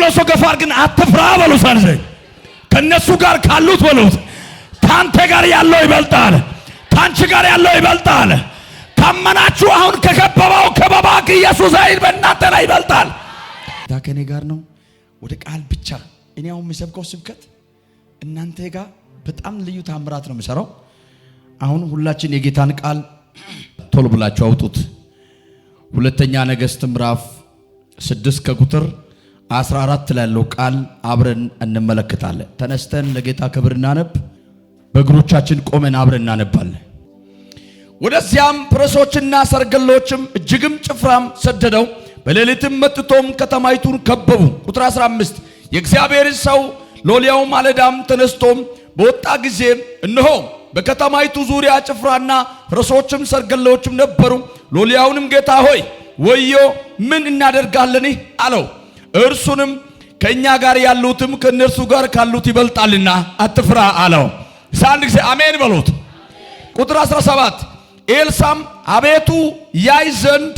አጥብለሶ ገፋር ግን አትፍራ በሉት። ከነሱ ጋር ካሉት በሉት ካንተ ጋር ያለው ይበልጣል፣ ካንቺ ጋር ያለው ይበልጣል። ታመናችሁ አሁን ከከበባው ከበባ ኢየሱስ ኃይል በእናንተ ላይ ይበልጣል። ከኔ ጋር ነው። ወደ ቃል ብቻ እኔ አሁን የምሰብከው ስብከት እናንተ ጋር በጣም ልዩ ታምራት ነው የምሰራው። አሁን ሁላችን የጌታን ቃል ቶሎ ብላችሁ አውጡት። ሁለተኛ ነገሥት ምዕራፍ 6 ከቁጥር 14 ላይ ያለው ቃል አብረን እንመለከታለን። ተነስተን ለጌታ ክብር እናነብ። በእግሮቻችን ቆመን አብረን እናነባለን። ወደዚያም ፈረሶችና ሰረገሎችም እጅግም ጭፍራም ሰደደው፣ በሌሊትም መጥቶም ከተማይቱን ከበቡ። ቁጥር 15 የእግዚአብሔር ሰው ሎሌው ማለዳም ተነስቶም በወጣ ጊዜ እነሆ በከተማይቱ ዙሪያ ጭፍራና ፈረሶችም ሰረገሎችም ነበሩ። ሎሌውንም ጌታ ሆይ ወዮ ምን እናደርጋለን አለው። እርሱንም ከኛ ጋር ያሉትም ከነርሱ ጋር ካሉት ይበልጣልና አትፍራ አለው። አንድ ጊዜ አሜን በሉት። ቁጥር 17 ኤልሳም አቤቱ ያይ ዘንድ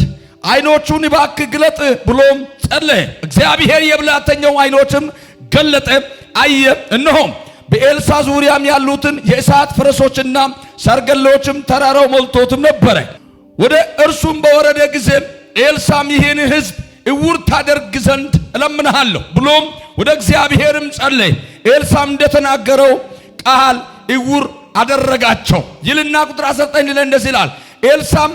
አይኖቹን እባክህ ግለጥ ብሎም ጸለየ። እግዚአብሔር የብላተኛው አይኖችም ገለጠ፣ አየ። እነሆም በኤልሳ ዙሪያም ያሉትን የእሳት ፈረሶችና ሰረገሎችም ተራራው ሞልቶትም ነበረ። ወደ እርሱም በወረደ ጊዜ ኤልሳም ይህን ሕዝብ እውር ታደርግ ዘንድ እለምንሃለሁ ብሎም ወደ እግዚአብሔርም ጸለየ። ኤልሳም እንደተናገረው ቃል እውር አደረጋቸው ይልና ቁጥር 19 ላይ እንደዚህ ይላል። ኤልሳም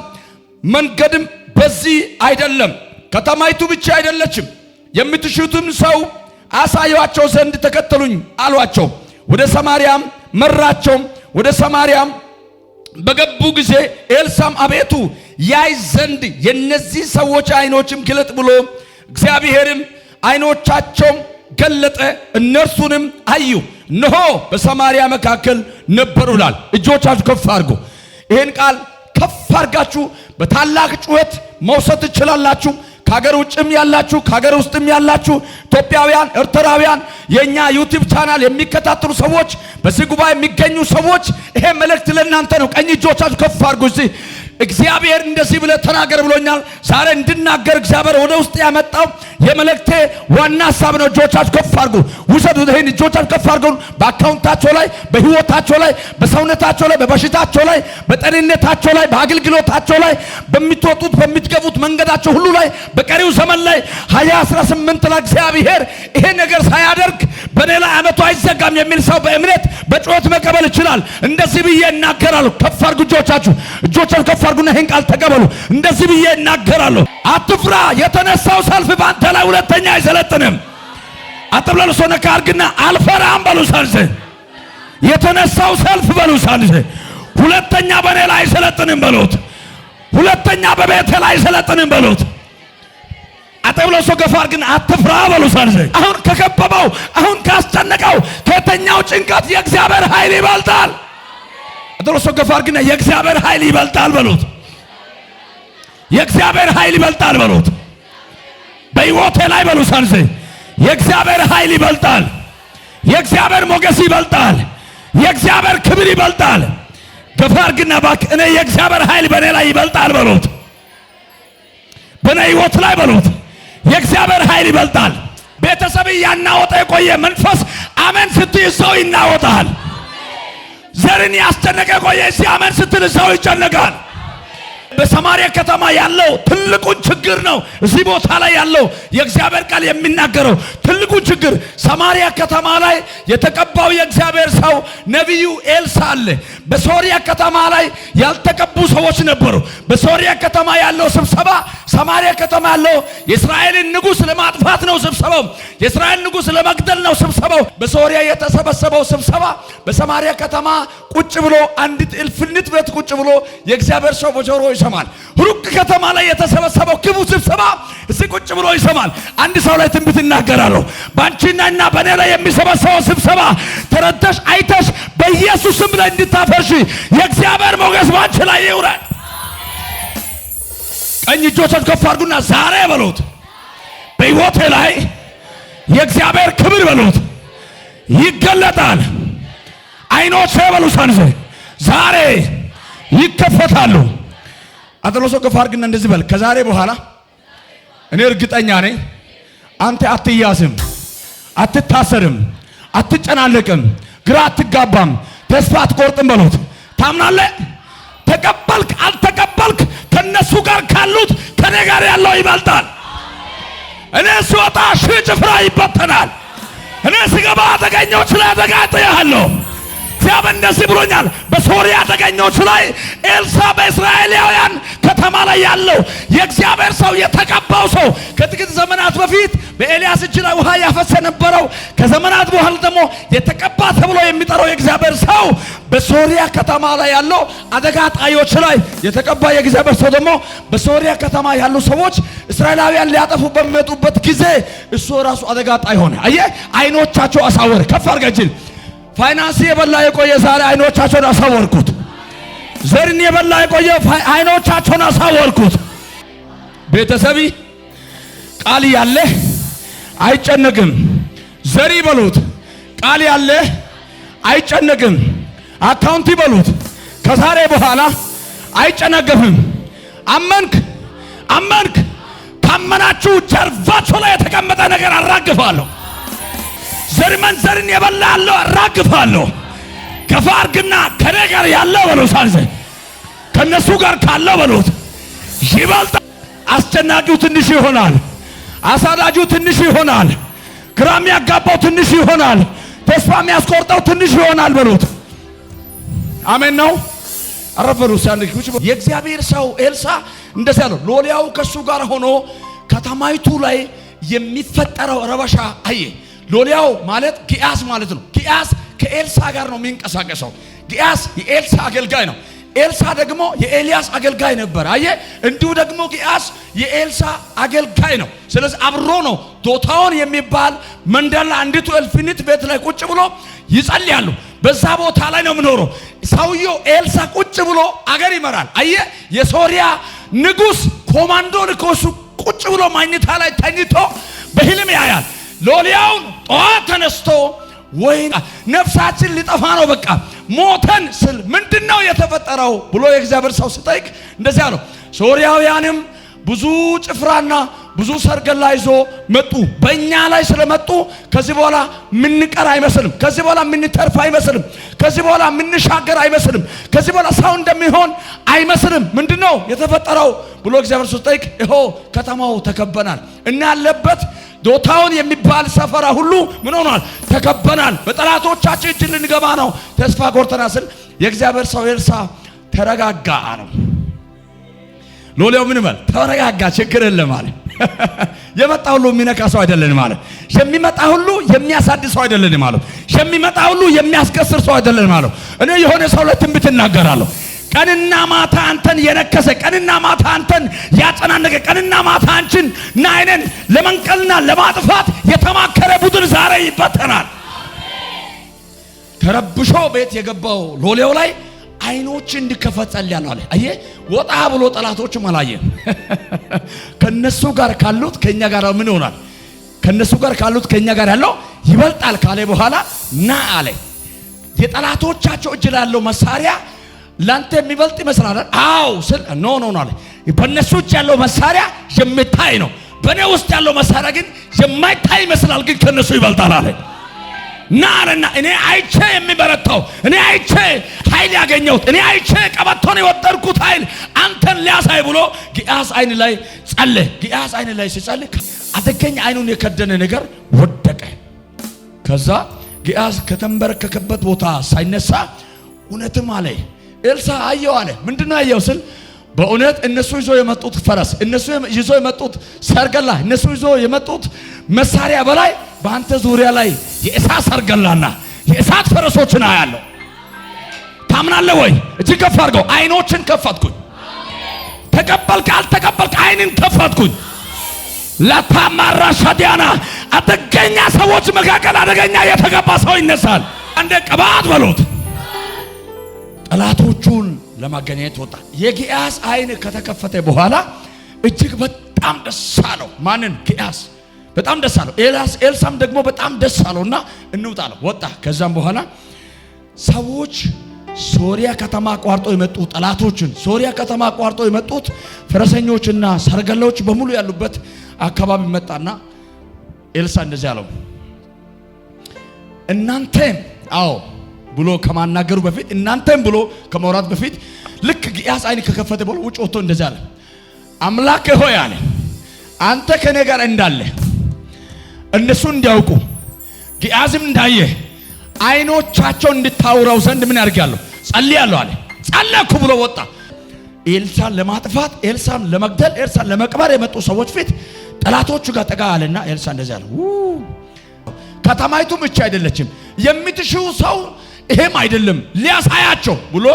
መንገድም በዚህ አይደለም፣ ከተማይቱ ብቻ አይደለችም፣ የምትሹትም ሰው አሳዩአቸው ዘንድ ተከተሉኝ አሏቸው። ወደ ሰማርያም መራቸው። ወደ ሰማርያም በገቡ ጊዜ ኤልሳም አቤቱ ያይ ዘንድ የነዚህ ሰዎች አይኖችም ግለጥ ብሎ እግዚአብሔርም አይኖቻቸውም ገለጠ፣ እነርሱንም አዩ። እነሆ በሰማርያ መካከል ነበሩላል። እጆቻችሁ ከፍ አድርጉ። ይሄን ቃል ከፍ አድርጋችሁ በታላቅ ጩኸት መውሰድ ትችላላችሁ። ከሀገር ውጭም ያላችሁ ከሀገር ውስጥም ያላችሁ ኢትዮጵያውያን፣ ኤርትራውያን የኛ ዩቲዩብ ቻናል የሚከታተሉ ሰዎች፣ በዚህ ጉባኤ የሚገኙ ሰዎች ይሄ መልእክት ለእናንተ ነው። ቀኝ እጆቻችሁ ከፍ አድርጉ። እዚህ እግዚአብሔር እንደዚህ ብለ ተናገር ብሎኛል። ዛሬ እንድናገር እግዚአብሔር ወደ ውስጥ ያመጣው የመልእክቴ ዋና ሐሳብ ነው። እጆቻችሁ ከፍ አድርጉ። ውሰዱ። ይሄን እጆቻችሁ ከፍ አድርጉ። በአካውንታቸው ላይ፣ በህይወታቸው ላይ፣ በሰውነታቸው ላይ፣ በበሽታቸው ላይ፣ በጤንነታቸው ላይ፣ በአገልግሎታቸው ላይ፣ በሚትወጡት በሚትገቡት መንገዳቸው ሁሉ ላይ፣ በቀሪው ዘመን ላይ 2018 ላይ እግዚአብሔር ይሄ ነገር ሳያደርግ በኔ ላይ ዓመቱ አይዘጋም የሚል ሰው በእምነት በጩኸት መቀበል ይችላል። እንደዚህ ብዬ እናገራለሁ። ከፍ አድርጉ እጆቻችሁ። እጆቻችሁ ከፍ አድርጉና ይሄን ቃል ተቀበሉ። እንደዚህ ብዬ እናገራለሁ። አትፍራ። የተነሳው ሰልፍ ባንተ ላይ ሁለተኛ አይሰለጥንም። አጥብለሉ ሶነካ አርግና አልፈራም በሉ ሳንሰ የተነሳው ሰልፍ በሉ ሳንሰ ሁለተኛ በኔ ላይ አይሰለጥንም በሉት። ሁለተኛ በቤቴ ላይ አይሰለጥንም በሉት። አጥብለሱ ገፋር ግን አትፍራ በሉ ሳንሰ አሁን ከከበበው አሁን ካስጨነቀው ከተኛው ጭንቀት የእግዚአብሔር ኃይል ይበልጣል። አጥብለሱ ገፋር ግን የእግዚአብሔር ኃይል ይበልጣል በሉት። የእግዚአብሔር ኃይል ይበልጣል በሉት። በሕይወቴ ላይ በሉ ሳንሰ የእግዚአብሔር ኃይል ይበልጣል። የእግዚአብሔር ሞገስ ይበልጣል። የእግዚአብሔር ክብር ይበልጣል። ገፋር ግን ባክ እኔ የእግዚአብሔር ኃይል በኔ ላይ ይበልጣል በሉት። በኔ ሕይወት ላይ በሉት የእግዚአብሔር ኃይል ይበልጣል። ቤተሰብ ያናወጣ የቆየ መንፈስ አሜን ስትይ ሰው ይናወጣል። ዘርን ያስጨነቀ ቆየ እዚህ አሜን ስትል ሰው ይጨነቃል። በሰማርያ ከተማ ያለው ትልቁን ችግር ነው እዚህ ቦታ ላይ ያለው የእግዚአብሔር ቃል የሚናገረው ትልቁ ችግር ሰማርያ ከተማ ላይ የተቀባው የእግዚአብሔር ሰው ነቢዩ ኤልሳ አለ። በሶሪያ ከተማ ላይ ያልተቀቡ ሰዎች ነበሩ። በሶሪያ ከተማ ያለው ስብሰባ ሰማርያ ከተማ ያለው የእስራኤልን ንጉሥ ለማጥፋት ነው ስብሰባው። የእስራኤል ንጉሥ ለመግደል ነው ስብሰባው። በሶሪያ የተሰበሰበው ስብሰባ በሰማርያ ከተማ ቁጭ ብሎ አንዲት እልፍኝት ቤት ቁጭ ብሎ የእግዚአብሔር ሰው በጆሮ ይሰማል። ሩቅ ከተማ ላይ የተሰበሰበው ክቡ ስብሰባ እዚህ ቁጭ ብሎ ይሰማል። አንድ ሰው ላይ ትንቢት እናገራለሁ። ባንቺና በኔ ላይ የሚሰበሰበው ስብሰባ ተረዳሽ አይተሽ በኢየሱስ ስም ላይ እንድታፈርሺ የእግዚአብሔር ሞገስ ባንቺ ላይ ይውረድ። ቀኝ እጆቻችሁን ከፍ አድርጉና ዛሬ በሉት በሕይወቴ ላይ የእግዚአብሔር ክብር በሉት ይገለጣል። አይኖቼ በሉ ሳንዘ ዛሬ ይከፈታሉ። አጥሎሶ ከፍ አድርግና እንደዚህ በል ከዛሬ በኋላ እኔ እርግጠኛ ነኝ አንተ አትያዝም። አትታሰርም፣ አትጨናነቅም፣ ግራ አትጋባም፣ ተስፋ አትቆርጥም በሉት። ታምናለህ? ተቀበልክ አልተቀበልክ ከነሱ ጋር ካሉት ከኔ ጋር ያለው ይበልጣል። እኔ ስወጣ ሺህ ጭፍራ ይበተናል። እኔ ስገባ አደገኞች ላይ አደጋ እጥላለሁ። እግዚአብሔር እንደዚህ ብሎኛል። በሶሪያ አደገኞች ላይ ኤልሳ በእስራኤላውያን ከተማ ላይ ያለው የእግዚአብሔር ሰው የተቀባው ሰው ከጥቂት ዘመናት በፊት በኤልያስ እጅ ላይ ውሃ ያፈሰ ነበረው። ከዘመናት በኋላ ደግሞ የተቀባ ተብሎ የሚጠራው የእግዚአብሔር ሰው በሶሪያ ከተማ ላይ ያለው አደጋ ጣዮች ላይ የተቀባ የእግዚአብሔር ሰው ደግሞ በሶሪያ ከተማ ያሉ ሰዎች እስራኤላውያን ሊያጠፉ በሚመጡበት ጊዜ እሱ ራሱ አደጋ ጣይ ሆነ። አየህ፣ አይኖቻቸው አሳወረ። ከፍ አድርገህ ፋይናንስ የበላ የቆየ ዛሬ አይኖቻቸውን አሳወርኩት። ዘርን የበላ የቆየ አይኖቻቸውን አሳወርኩት። ቤተሰቢ ቃል ያለ አይጨነቅም። ዘሪ በሉት ቃል ያለ አይጨነቅም። አካውንት ይበሉት ከዛሬ በኋላ አይጨነቅም። አመንክ ካመናችሁ ጀርባችሁ ላይ የተቀመጠ ነገር አራግፋለሁ። ዘርን የበላ ያለው አራግፋለሁ። ከፍ አድርግና ከኔ ጋር ያለው በሉት ሳንዘ ከነሱ ጋር ካለው በሉት ይበልጣል። አስጨናቂው ትንሽ ይሆናል። አሳዳጁ ትንሽ ይሆናል። ግራ የሚያጋባው ትንሽ ይሆናል። ተስፋ የሚያስቆርጠው ትንሽ ይሆናል በሉት። አሜን ነው። አረፈሩ ሳንክ የእግዚአብሔር ሰው ኤልሳ እንደዚህ ያለው ሎሊያው ከሱ ጋር ሆኖ ከተማይቱ ላይ የሚፈጠረው ረበሻ አየ። ሎሊያው ማለት ጊያዝ ማለት ነው። ጊያዝ ከኤልሳ ጋር ነው የሚንቀሳቀሰው። ጊያዝ የኤልሳ አገልጋይ ነው። ኤልሳ ደግሞ የኤልያስ አገልጋይ ነበር። አየ እንዲሁ ደግሞ ጊያዝ የኤልሳ አገልጋይ ነው። ስለዚህ አብሮ ነው ዶታውን የሚባል መንደር ላይ አንዲቱ እልፍኝት ቤት ላይ ቁጭ ብሎ ይጸልያሉ። በዛ ቦታ ላይ ነው የምኖረው። ሰውየው ኤልሳ ቁጭ ብሎ አገር ይመራል። አየ የሶሪያ ንጉስ ኮማንዶ ልኮሱ ቁጭ ብሎ ማግኘታ ላይ ተኝቶ በህልም ያያል። ሎሊያውን ጠዋት ተነስቶ ወይ ነፍሳችን ሊጠፋ ነው በቃ ሞተን ስል ምንድነው የተፈጠረው ብሎ የእግዚአብሔር ሰው ሲጠይቅ እንደዚያ ነው። ሶሪያውያንም ብዙ ጭፍራና ብዙ ሰርገላ ይዞ መጡ። በእኛ ላይ ስለመጡ ከዚህ በኋላ ምንቀር አይመስልም። ከዚህ በኋላ ምንተርፍ አይመስልም። ከዚህ በኋላ ምንሻገር አይመስልም። ከዚህ በኋላ ሰው እንደሚሆን አይመስልም። ምንድነው የተፈጠረው ብሎ እግዚአብሔር ሰው ሲጠይቅ ይኸው ከተማው ተከበናል እና ያለበት ዶታውን የሚባል ሰፈራ ሁሉ ምን ሆኗል? ተከበናል። በጠላቶቻችን እጅ ልንገባ ነው። ተስፋ ቆርጠናል ስል የእግዚአብሔር ሰው ኤልሳ ተረጋጋ አለው። ሎሌው ምን ይበል? ተረጋጋ፣ ችግር የለም አለ። የመጣ ሁሉ የሚነካ ሰው አይደለንም ማለት። የሚመጣ ሁሉ የሚያሳድስ ሰው አይደለንም ማለት። የሚመጣ ሁሉ የሚያስከስር ሰው አይደለንም ማለት። እኔ የሆነ ሰው ለትንቢት እናገራለሁ። ቀንና ማታ አንተን የነከሰ ቀንና ማታ አንተን ያጨናነቀ ቀንና ማታ አንቺን ናይነን ለመንቀልና ለማጥፋት የተማከረ ቡድን ዛሬ ይበተናል። ተረብሾ ቤት የገባው ሎሌው ላይ አይኖች እንዲከፈት ጸልያለሁ አለ። አየ ወጣ ብሎ ጠላቶችም አላየም። ከነሱ ጋር ካሉት ከኛ ጋር ምን ይሆናል? ከነሱ ጋር ካሉት ከኛ ጋር ያለው ይበልጣል ካለ በኋላ ና አለ። የጠላቶቻቸው እጅ ላይ ያለው መሳሪያ ላንተ የሚበልጥ ይመስላል። አዎ ስል ኖ አለ። በእነሱ እጅ ያለው መሳሪያ የሚታይ ነው። በእኔ ውስጥ ያለው መሳሪያ ግን የማይታይ ይመስላል፣ ግን ከነሱ ይበልጣል አለ። ና አለና እኔ አይቼ የሚበረታው እኔ አይቼ ኃይል ያገኘሁት እኔ አይቼ ቀበቶን የወጠርኩት ኃይል አንተን ሊያሳይ ብሎ ጊያዝ አይን ላይ ጸለየ። ጊያዝ አይን ላይ ሲጸልይ አደገኛ አይኑን የከደነ ነገር ወደቀ። ከዛ ጊያዝ ከተንበረከከበት ቦታ ሳይነሳ እውነትም አለ ኤልሳ አየው አለ። ምንድነው ያየው ስል በእውነት እነሱ ይዞ የመጡት ፈረስ፣ እነሱ ይዞ የመጡት ሰርገላ፣ እነሱ ይዞ የመጡት መሳሪያ በላይ በአንተ ዙሪያ ላይ የእሳት ሰርገላና የእሳት ፈረሶችን አያለሁ። ታምናለህ ወይ? እጅግ ከፍ አድርገው። አይኖችን ከፈትኩኝ። ተቀበልክ አልተቀበልክ አይንን ከፈትኩኝ። ለታማራ ሻዲያና አደገኛ ሰዎች መካከል አደገኛ የተገባ ሰው ይነሳል። አንደ ቅባት በሉት። ጠላቶቹን ለማገናኘት ወጣ። የጊያዝ አይን ከተከፈተ በኋላ እጅግ በጣም ደስ አለው። ማንን? ጊያዝ በጣም ደስ አለው። ኤልሳም ደግሞ በጣም ደስ አለውና እንውጣ አለው። ወጣ። ከዛም በኋላ ሰዎች ሶሪያ ከተማ አቋርጦ የመጡ ጠላቶችን ሶሪያ ከተማ አቋርጦ የመጡት ፈረሰኞችና ሰርገላዎች በሙሉ ያሉበት አካባቢ መጣና ኤልሳ እንደዚህ አለው፣ እናንተም አዎ ብሎ ከማናገሩ በፊት እናንተም ብሎ ከመውራት በፊት ልክ ግያዝ አይን ከከፈተ በኋላ ውጭ ወጥቶ እንደዛ አለ። አምላክ ሆይ አለ አንተ ከኔ ጋር እንዳለ እነሱ እንዲያውቁ ግያዝም እንዳየ አይኖቻቸው እንድታውራው ዘንድ ምን ያርጋለሁ ጸልያለሁ አለ። ጸለይኩ ብሎ ወጣ። ኤልሳን ለማጥፋት ኤልሳን ለመግደል ኤልሳን ለመቅበር የመጡ ሰዎች ፊት ጠላቶቹ ጋር ጠጋ አለና ኤልሳ እንደዛ አለ። ከተማይቱ ብቻ አይደለችም የምትሽው ሰው ይሄም አይደለም ሊያሳያቸው ብሎ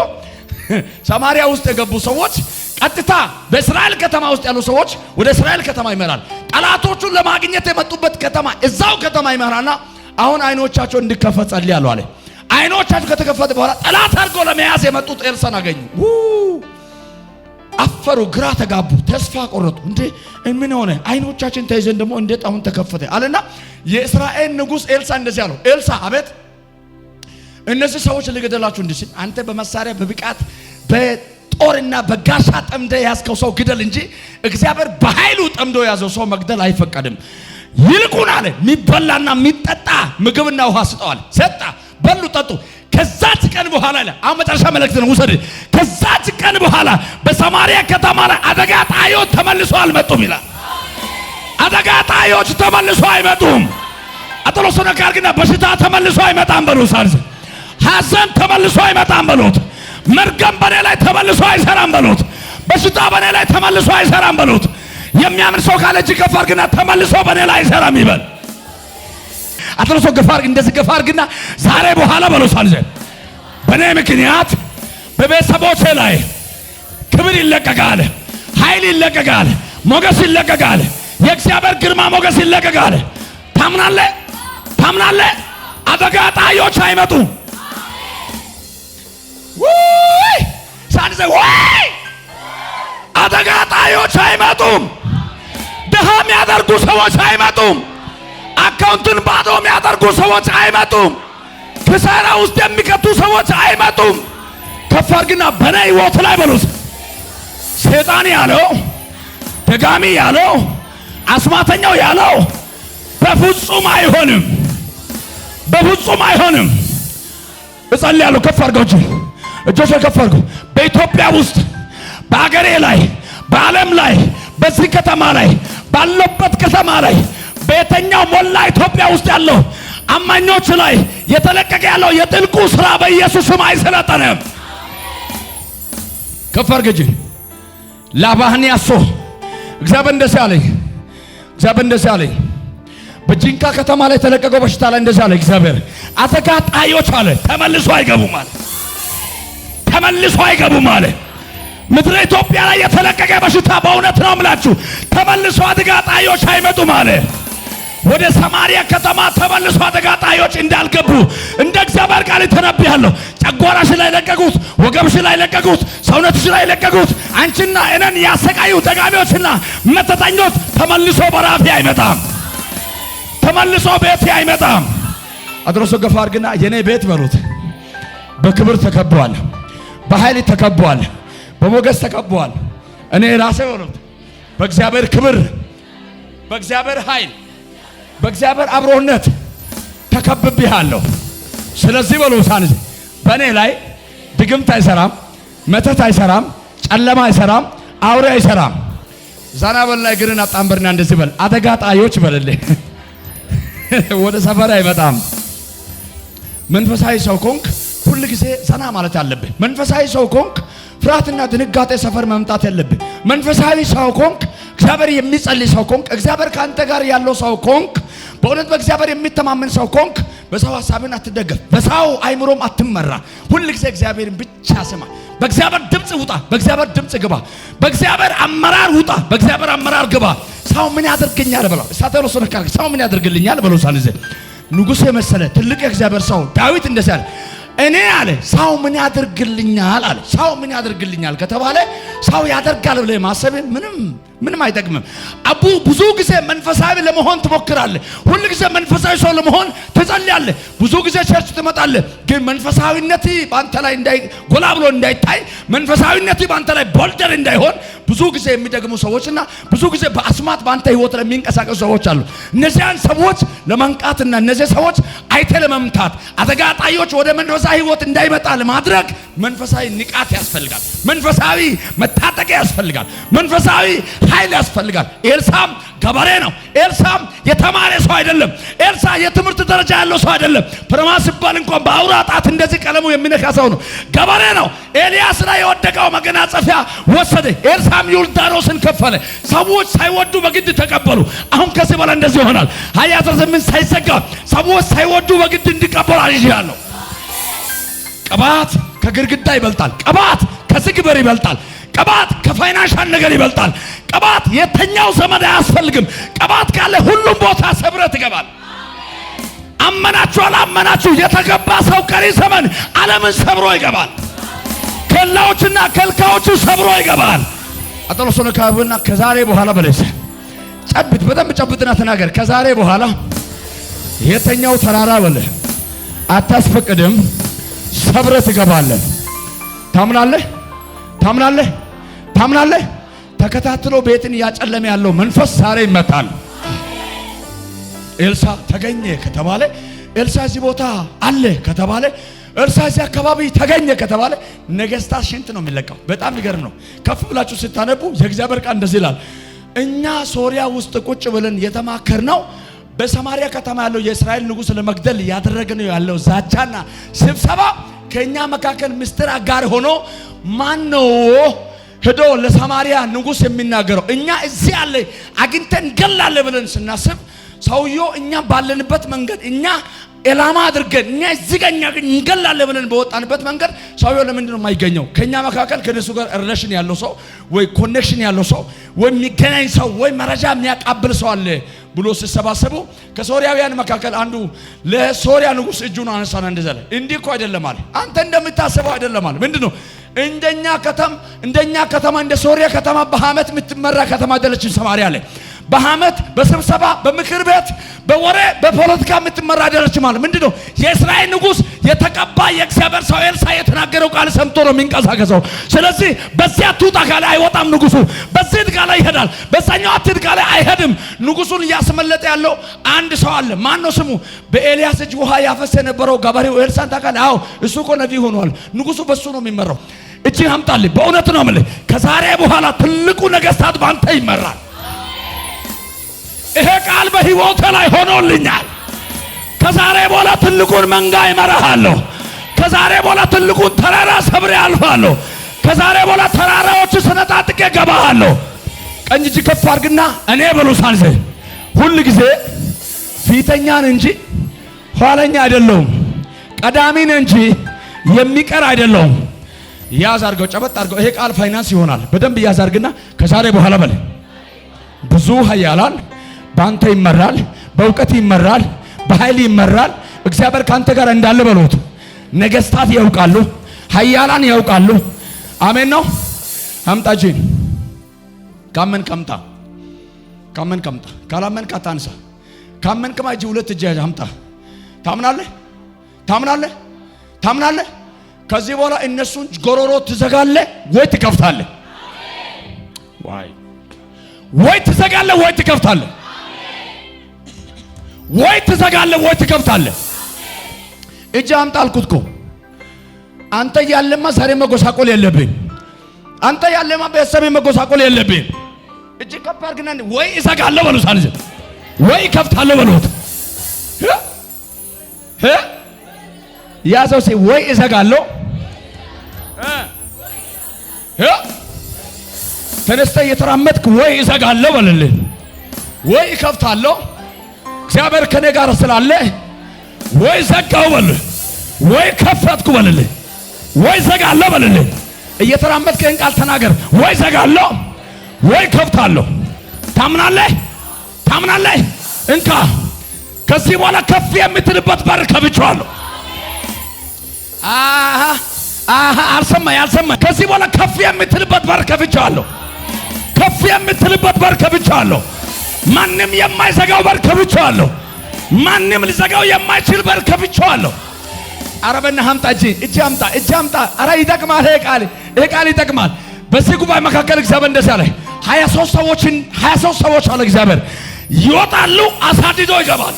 ሰማሪያ ውስጥ የገቡ ሰዎች ቀጥታ በእስራኤል ከተማ ውስጥ ያሉ ሰዎች ወደ እስራኤል ከተማ ይመራል። ጠላቶቹን ለማግኘት የመጡበት ከተማ እዛው ከተማ ይመራና አሁን አይኖቻቸው እንዲከፈት ጸልያለሁ አለ። አይኖቻቸው ከተከፈተ በኋላ ጠላት አድርጎ ለመያዝ የመጡት ኤልሳን አገኙ። አፈሩ፣ ግራ ተጋቡ፣ ተስፋ ቆረጡ። እንዴ ምን ሆነ? አይኖቻችን ተይዘን ደግሞ እንዴት አሁን ተከፈተ አለና የእስራኤል ንጉሥ ኤልሳ እንደዚህ አለው። ኤልሳ አቤት፣ እነዚህ ሰዎች ልገደላችሁ እንዲህ ሲል አንተ በመሳሪያ በብቃት በጦርና በጋሻ ጠምደ ያዝከው ሰው ግደል እንጂ እግዚአብሔር በኃይሉ ጠምዶ ያዘው ሰው መግደል አይፈቀድም። ይልቁን አለ የሚበላና የሚጠጣ ምግብና ውሃ ስጠዋል። ሰጣ፣ በሉ፣ ጠጡ። ከዛች ቀን በኋላ አለ አሁን መጨረሻ መልእክት ነው ውሰድ። ከዛች ቀን በኋላ በሰማሪያ ከተማ ላይ አደጋ ጣዮች ተመልሶ አልመጡም ይላል። አደጋ ጣዮች ተመልሶ አይመጡም። አጥሎስ ነካር ግን በሽታ ተመልሶ አይመጣም በሉት። ሐዘን ተመልሶ አይመጣም በሉት። መርገም በኔ ላይ ተመልሶ አይሰራም በሉት። በሽታ በኔ ላይ ተመልሶ አይሰራም በሉት። የሚያምን ሰው ካለ እጅ ከፍ አድርግና ተመልሶ በኔ ላይ አይሰራም ይበል። አጥሎስ ገፋር እንደዚህ ገፋር ግና ዛሬ በኋላ በሉት በኔ ምክንያት በቤተሰቦቼ ላይ ክብር ይለቀቃል፣ ኃይል ይለቀቃል፣ ሞገስ ይለቀቃል፣ የእግዚአብሔር ግርማ ሞገስ ይለቀቃል። ታምናለህ? ታምናለህ? አደጋ ጣዮች አይመጡም። ወይ ሳንዘ ወይ አደጋ ጣዮች አይመጡም። ድሃ የሚያደርጉ ሰዎች አይመጡም። አካውንትን ባዶ የሚያደርጉ ሰዎች አይመጡም። ክሳራ ውስጥ የሚከቱ ሰዎች አይመጡም። ከፍ አድርግና በኔ ሕይወት ላይ በሉት ሰይጣን ያለው ደጋሚ ያለው አስማተኛው ያለው በፍጹም አይሆንም፣ በፍጹም አይሆንም። እጸልያለሁ። ከፍ አድርገው እጆች ከፍ አድርገው። በኢትዮጵያ ውስጥ በአገሬ ላይ በዓለም ላይ በዚህ ከተማ ላይ ባለበት ከተማ ላይ በየትኛው ሞላ ኢትዮጵያ ውስጥ ያለው አማኞች ላይ የተለቀቀ ያለው የጥልቁ ስራ በኢየሱስ ስም አይሰለጠንም። ከፍ አድርገው ላባህን ያሶ እግዚአብሔር እንደዚህ አለኝ። እግዚአብሔር እንደዚህ አለኝ። በጂንካ ከተማ ላይ የተለቀቀው በሽታ ላይ እንደዚህ አለ እግዚአብሔር። አደጋ ጣዮች አለ ተመልሶ አይገቡም አለ። ተመልሶ አይገቡም አለ። ምድረ ኢትዮጵያ ላይ የተለቀቀ በሽታ በእውነት ነው የምላችሁ ተመልሶ አደጋ ጣዮች አይመጡም አለ። ወደ ሰማሪያ ከተማ ተመልሶ አደጋ ጣዮች እንዳልገቡ እንደ እግዚአብሔር ቃል ተነብያለሁ። ጨጓራሽ ላይ ለቀቁት፣ ወገብሽ ላይ ለቀቁት፣ ሰውነትሽ ላይ ለቀቁት። አንቺና እኔን ያሰቃዩ ደጋሚዎችና መተተኞች ተመልሶ በራፊ አይመጣም፣ ተመልሶ ቤት አይመጣም። አድሮሶ ገፋር ግና የኔ ቤት በሉት በክብር ተከቧል፣ በኃይል ተከቧል፣ በሞገስ ተከቧል። እኔ ራሴ በሉት በእግዚአብሔር ክብር፣ በእግዚአብሔር ኃይል፣ በእግዚአብሔር አብሮነት ተከብቤሃለሁ። ስለዚህ በሉት በእኔ ላይ ድግምት አይሰራም፣ መተት አይሰራም፣ ጨለማ አይሰራም፣ አውሬ አይሰራም። ዛና በል ላይ ግርን አጣምበርና እንደዚህ በል አደጋ ጣዮች በልልኝ ወደ ሰፈር አይመጣም። መንፈሳዊ ሰው ኮንክ ሁሉ ጊዜ ዘና ማለት አለብህ። መንፈሳዊ ሰው ኮንክ ፍርሃትና ድንጋጤ ሰፈር መምጣት ያለብህ። መንፈሳዊ ሰው ኮንክ እግዚአብሔር የሚጸልይ ሰው ኮንክ እግዚአብሔር ካንተ ጋር ያለው ሰው ኮንክ በእውነት በእግዚአብሔር የሚተማመን ሰው ኮንክ በሰው ሐሳብን አትደገፍ፣ በሰው አይምሮም አትመራ። ሁሉ ጊዜ እግዚአብሔርን ብቻ ስማ። በእግዚአብሔር ድምጽ ውጣ፣ በእግዚአብሔር ድምጽ ግባ፣ በእግዚአብሔር አመራር ውጣ፣ በእግዚአብሔር አመራር ግባ። ሰው ምን ያደርግልኛል ብለው ሳተሎ ሰነካል ሰው ምን ያደርግልኛል ብለው ሳልዘ ንጉሥ የመሰለ ትልቅ የእግዚአብሔር ሰው ዳዊት እንደዚህ አለ፣ እኔ አለ ሰው ምን ያደርግልኛል አለ። ሰው ምን ያደርግልኛል ከተባለ ሰው ያደርጋል ብለህ ማሰብ ምንም አይጠቅምም። ብዙ ጊዜ መንፈሳዊ ለመሆን ትሞክራለህ። ሁሉ ጊዜ መንፈሳዊ ሰው ለመሆን ትጸልያለህ። ብዙ ጊዜ ቸርች ትመጣለህ። ግን መንፈሳዊነት ባንተ ላይ ጎላ ብሎ እንዳይታይ፣ መንፈሳዊነት ባንተ ላይ ቦልደር እንዳይሆን ብዙ ጊዜ የሚደግሙ ሰዎችና ብዙ ጊዜ በአስማት ባንተ ህይወት ላይ የሚንቀሳቀሱ ሰዎች አሉ። እነዚያን ሰዎች ለማንቃትና እነዚህ ሰዎች አይተ ለመምታት አደጋ ጣዮች ወደ መንፈሳዊ ህይወት እንዳይመጣ ለማድረግ መንፈሳዊ ንቃት ያስፈልጋል። መንፈሳዊ መታጠቂያ ያስፈልጋል። መንፈሳዊ ኃይል ያስፈልጋል። ኤልሳም ገበሬ ነው። ኤልሳም የተማረ ሰው አይደለም። ኤልሳ የትምህርት ደረጃ ያለው ሰው አይደለም። ፕረማስ ሲባል እንኳን በአውራ ጣት እንደዚህ ቀለሙ የሚነካ ሰው ነው። ገበሬ ነው። ኤልያስ ላይ የወደቀው መገናጸፊያ ወሰደ። ኤልሳም ዮርዳኖስን ከፈለ። ሰዎች ሳይወዱ በግድ ተቀበሉ። አሁን ከዚህ በኋላ እንደዚህ ይሆናል። 2018 ሳይዘጋ ሰዎች ሳይወዱ በግድ እንዲቀበሉ አድርጌያለሁ። ቅባት ከግድግዳ ይበልጣል። ቅባት ከስግበር ይበልጣል። ቅባት ከፋይናንሻል ነገር ይበልጣል። ቅባት የተኛው ዘመድ አያስፈልግም። ቅባት ካለ ሁሉም ቦታ ሰብረ ትገባል። አመናችሁ አላመናችሁ የተገባ ሰው ቀሪ ዘመን ዓለምን ሰብሮ ይገባል። ከላዎችና ከልካዎቹ ሰብሮ ይገባል። አጥሎሶነ ካብና ከዛሬ በኋላ በለሰ ጨብጥ በደንብ ጨብጥና ተናገር። ከዛሬ በኋላ የተኛው ተራራ በለ አታስፈቅድም፣ ሰብረ ትገባለህ። ታምናለህ? ታምናለህ? ታምናለህ? ተከታትሎ ቤትን ያጨለመ ያለው መንፈስ ዛሬ ይመታል። ኤልሳ ተገኘ ከተባለ፣ ኤልሳ እዚህ ቦታ አለ ከተባለ፣ ኤልሳ እዚህ አካባቢ ተገኘ ከተባለ ነገስታት ሽንት ነው የሚለቀው። በጣም ይገርም ነው። ከፍ ብላችሁ ስታነቡ የእግዚአብሔር ቃል እንደዚህ ይላል። እኛ ሶሪያ ውስጥ ቁጭ ብለን የተማከርነው በሰማሪያ ከተማ ያለው የእስራኤል ንጉሥ ለመግደል ያደረገነው ያለው ዛቻና ስብሰባ ከኛ መካከል ምስጢር አጋር ሆኖ ማን ነው ሄዶ ለሰማሪያ ንጉሥ የሚናገረው? እኛ እዚህ ያለ አግኝተን ገላለ ብለን ስናስብ ሰውየው እኛ ባለንበት መንገድ እኛ ኤላማ አድርገን እኛ እዚህ ጋር እንገላለን ብለን በወጣንበት መንገድ ሰውየው ለምንድን ነው የማይገኘው? ከኛ መካከል ከነሱ ጋር ሪሌሽን ያለው ሰው ወይ ኮኔክሽን ያለው ሰው ወይ የሚገናኝ ሰው ወይ መረጃ የሚያቃብል ሰው አለ ብሎ ሲሰባሰቡ ከሶሪያውያን መካከል አንዱ ለሶሪያ ንጉሥ እጁን አነሳና እንደዘለ እንዲህ እኮ አይደለም አለ። አንተ እንደምታስበው አይደለም አለ። ምንድነው? እንደኛ ከተማ እንደ ሶሪያ ከተማ በአመት የምትመራ ከተማ አይደለችም ሰማሪያ ላይ። በአመት በስብሰባ በምክር ቤት በወሬ በፖለቲካ የምትመራ አይደለችም አለ። ምንድነው? የእስራኤል ንጉሥ የተቀባ የእግዚአብሔር ሰው ኤልሳ የተናገረው ቃል ሰምቶ ነው የሚንቀሳቀሰው። ስለዚህ በዚያ አትውጣ ካለ አይወጣም ንጉሱ። በዚህ ቃል ላይ ይሄዳል፣ በዛኛው አትሂድ ካለ አይሄድም። ንጉሱን እያስመለጠ ያለው አንድ ሰው አለ። ማን ነው ስሙ? በኤልያስ እጅ ውሃ ያፈሰ የነበረው ገበሬው ኤልሳን ታውቃለህ? አዎ እሱ እኮ ነቢይ ሆኗል። ንጉሱ በሱ ነው የሚመራው። እጅ አምጣልኝ። በእውነት ነው የምልህ ከዛሬ በኋላ ትልቁ ነገስታት ባንተ ይመራል። ይሄ ቃል በህይወቴ ላይ ሆኖልኛል። ከዛሬ በኋላ ትልቁን መንጋ ይመራሃለሁ። ከዛሬ በኋላ ትልቁን ተራራ ሰብሬ አልፋለሁ። ከዛሬ በኋላ ተራራዎች ሰነጣጥቄ ገባሃለሁ። ቀኝ እጅ ከፍ አድርግና እኔ በሉሳንዘ ሁሉ ጊዜ ፊተኛን እንጂ ኋለኛ አይደለሁም፣ ቀዳሚን እንጂ የሚቀር አይደለሁም። ያዝ አድርገው፣ ጨበጥ አድርገው። ይሄ ቃል ፋይናንስ ይሆናል። በደንብ ያዝ አድርግና ከዛሬ በኋላ በል ብዙ ኃያላን ባንተ ይመራል፣ በእውቀት ይመራል፣ በኃይል ይመራል። እግዚአብሔር ካንተ ጋር እንዳለ በሉት። ነገስታት ያውቃሉ፣ ኃያላን ያውቃሉ። አሜን ነው። አምጣጂ ካመን ከምጣ ካመን ከምጣ ካላመን ካታንሳ ካመን ከማጂ ሁለት እጅ አምጣ። ታምናለህ? ታምናለህ? ታምናለህ? ከዚህ በኋላ እነሱን ጎሮሮ ትዘጋለህ ወይ ትከፍታለህ? ወይ ትዘጋለህ ወይ ትከፍታለህ? ወይ ትዘጋለህ ወይ ትከፍታለህ? እጅ አምጣ አልኩት እኮ። አንተ ያለማ ዛሬ መጎሳቆል የለብህም። አንተ ያለማ በሰበ መጎሳቆል የለብህም። እጅ ከፍ አድርግና ወይ እዘጋለሁ በሉት፣ አንዘ ወይ ከፍታለሁ በሉት። ያዘው ሲል ወይ እዘጋለሁ ተነስተህ እየተራመድክ ወይ እዘጋለሁ በልልህ፣ ወይ ከፍታለሁ። እግዚአብሔር ከኔ ጋር ስላለ ወይ ዘጋው በልልህ፣ ወይ ከፈትኩ በልልህ፣ ወይ ዘጋለሁ በልልህ። እየተራመድክ ይህን ቃል ተናገር። ወይ ዘጋለሁ ወይ ከፍታለሁ። ታምናለህ? ታምናለህ? እንካ ከዚህ በኋላ ከፍ የምትልበት በር ከብቻለሁ። አልሰማ ከዚህ በኋላ ከፍ የምትልበት በር ከፍቻለሁ። ከፍ የምትልበት በር ከፍቻለሁ። ማንም የማይዘጋው በር ከፍቻለሁ። ማንም ሊዘጋው የማይችል በር ከፍቻለሁ። አረበና ሀምጣ እጅ አምጣ። አረ ይጠቅማል። ይሄ ቃል ይጠቅማል። በዚህ ጉባኤ መካከል እግዚአብሔር እንደዚህ አለ። 23 ሰዎች አለ እግዚአብሔር ይወጣሉ፣ አሳድዶ ይገባሉ።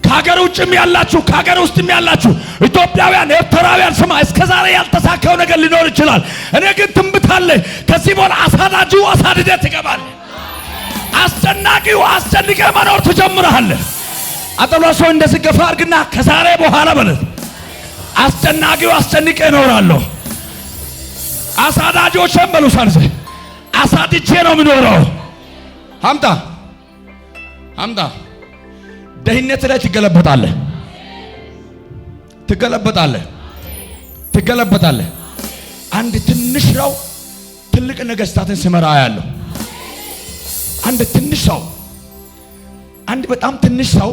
ከሀገር ውጭም ያላችሁ ከሀገር ውስጥም ያላችሁ ኢትዮጵያውያን፣ ኤርትራውያን ስማ፣ እስከዛሬ ያልተሳካው ነገር ሊኖር ይችላል። እኔ ግን ትንቢት አለ። ከዚህ በኋላ አሳዳጁ አሳድደህ ትገባለህ። አስጨናቂው አስጨንቀህ መኖር ትጀምራለህ። አጠሏሶ እንደዚህ ገፋ አድርግና ከዛሬ በኋላ በለት አስጨናቂው አስጨንቄ እኖራለሁ። አሳዳጆችን በሉ ሳንሰ አሳድጄ ነው የምኖረው። አምጣ ደህንነት ላይ ትገለበጣለህ። አንድ ትንሽ ሰው ትልቅ ነገስታትን ሲመራ ያለው አንድ በጣም ትንሽ ሰው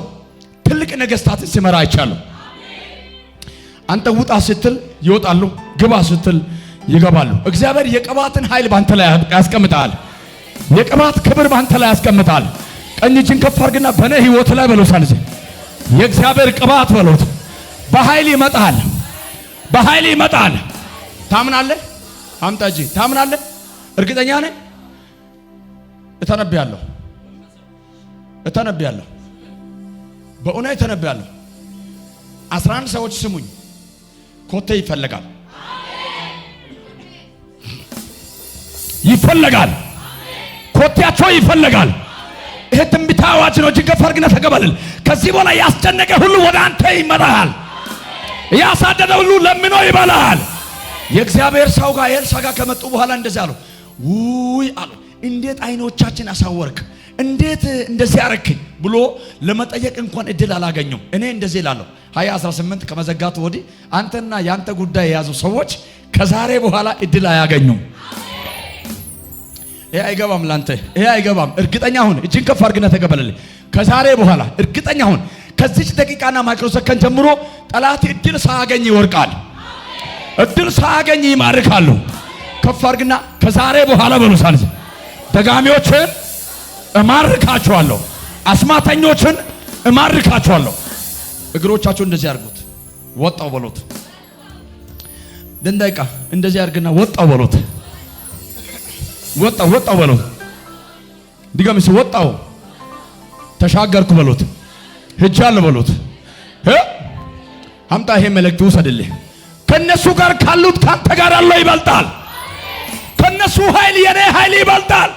ትልቅ ነገስታትን ሲመራ አይቻለሁ። አንተ ውጣ ስትል ይወጣሉ፣ ግባ ስትል ይገባሉ። እግዚአብሔር የቅባትን ኃይል ባንተ ላይ ያስቀምጣል። የቅባት ክብር ባንተ ላይ ያስቀምጣል። ቀኝ እጅን ከፍ አድርግና በኔ ህይወት ላይ በለው ሳንዘ የእግዚአብሔር ቅባት በሉት በኃይል ይመጣል። ታምናለህ? አምጣ እጅ። ታምናለህ? እርግጠኛ ነህ? እተነብያለሁ። በእውነት እተነብያለሁ። 11 ሰዎች ስሙኝ። ኮቴ ይፈለጋል። ኮቴያቸው ይፈለጋል። ይሄ ትንቢታዊ አዋጅ ነው። እጅግ ፈርግነ ተቀበል። ከዚህ በኋላ ያስጨነቀ ሁሉ ወደ አንተ ይመጣል። ያሳደደ ሁሉ ለምኖ ይበላል። የእግዚአብሔር ሰው ጋር ኤልሳዕ ጋር ከመጡ በኋላ እንደዚህ አሉ። ውይ አሉ፣ እንዴት አይኖቻችን አሳወርክ፣ እንዴት እንደዚህ አረክኝ ብሎ ለመጠየቅ እንኳን እድል አላገኙም። እኔ እንደዚህ እላለሁ 2018 ከመዘጋቱ ወዲህ አንተና ያንተ ጉዳይ የያዙ ሰዎች ከዛሬ በኋላ እድል አያገኙም። ይሄ አይገባም፣ ላንተ ይሄ አይገባም። እርግጠኛ ሁን። እጅን ከፍ አድርግና ተቀበልልኝ። ከዛሬ በኋላ እርግጠኛ ሁን። ከዚች ደቂቃና ማይክሮ ሰከንድ ጀምሮ ጠላት እድል ሳያገኝ ይወርቃል። እድል ሳያገኝ ይማርካሉ። ከፍ አድርግና ከዛሬ በኋላ በሉሳን ደጋሚዎችን እማርካቸዋለሁ፣ አስማተኞችን እማርካቸዋለሁ። እግሮቻቸው እንደዚህ አድርጉት። ወጣው በሉት። ደንዳይቃ እንደዚህ አድርግና ወጣው በሉት። ወጣው በሉት። ድጋሚስ ወጣው፣ ተሻገርኩ በሉት። ሄጃለሁ በሉት። አምጣ ይሄ መልእክት ውሰድልኝ። ከነሱ ጋር ካሉት ካንተ ጋር ያለው ይበልጣል። ከነሱ ኃይል የኔ ኃይል ይበልጣል።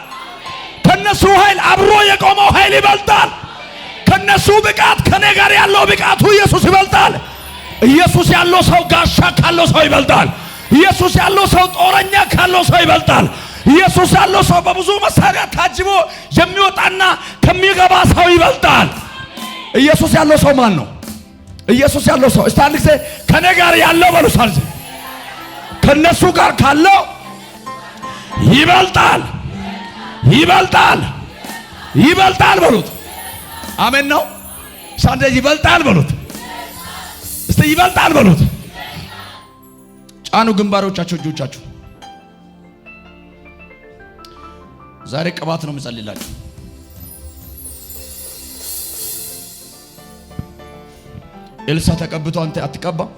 ከነሱ ኃይል አብሮ የቆመው ኃይል ይበልጣል። ከነሱ ብቃት ከኔ ጋር ያለው ብቃቱ ኢየሱስ ይበልጣል። ኢየሱስ ያለው ሰው ጋሻ ካለው ሰው ይበልጣል። ኢየሱስ ያለው ሰው ጦረኛ ካለው ሰው ይበልጣል። ኢየሱስ ያለው ሰው በብዙ መሳሪያ ታጅቦ የሚወጣና ከሚገባ ሰው ይበልጣል። ኢየሱስ ያለው ሰው ማን ነው? ኢየሱስ ያለው ሰው እስቲ አንድ ጊዜ ከኔ ጋር ያለው በሉ ሳንዘ ከነሱ ጋር ካለው ይበልጣል በሉት። አሜን ነው። ሳንዘ ይበልጣል በሉት። እስቲ ይበልጣል በሉት። ጫኑ ግንባሮቻቸው፣ እጆቻችሁ። ዛሬ ቅባት ነው የምጸልይላችሁ። ኤልሳዕ ተቀብቶ አንተ አትቀባም?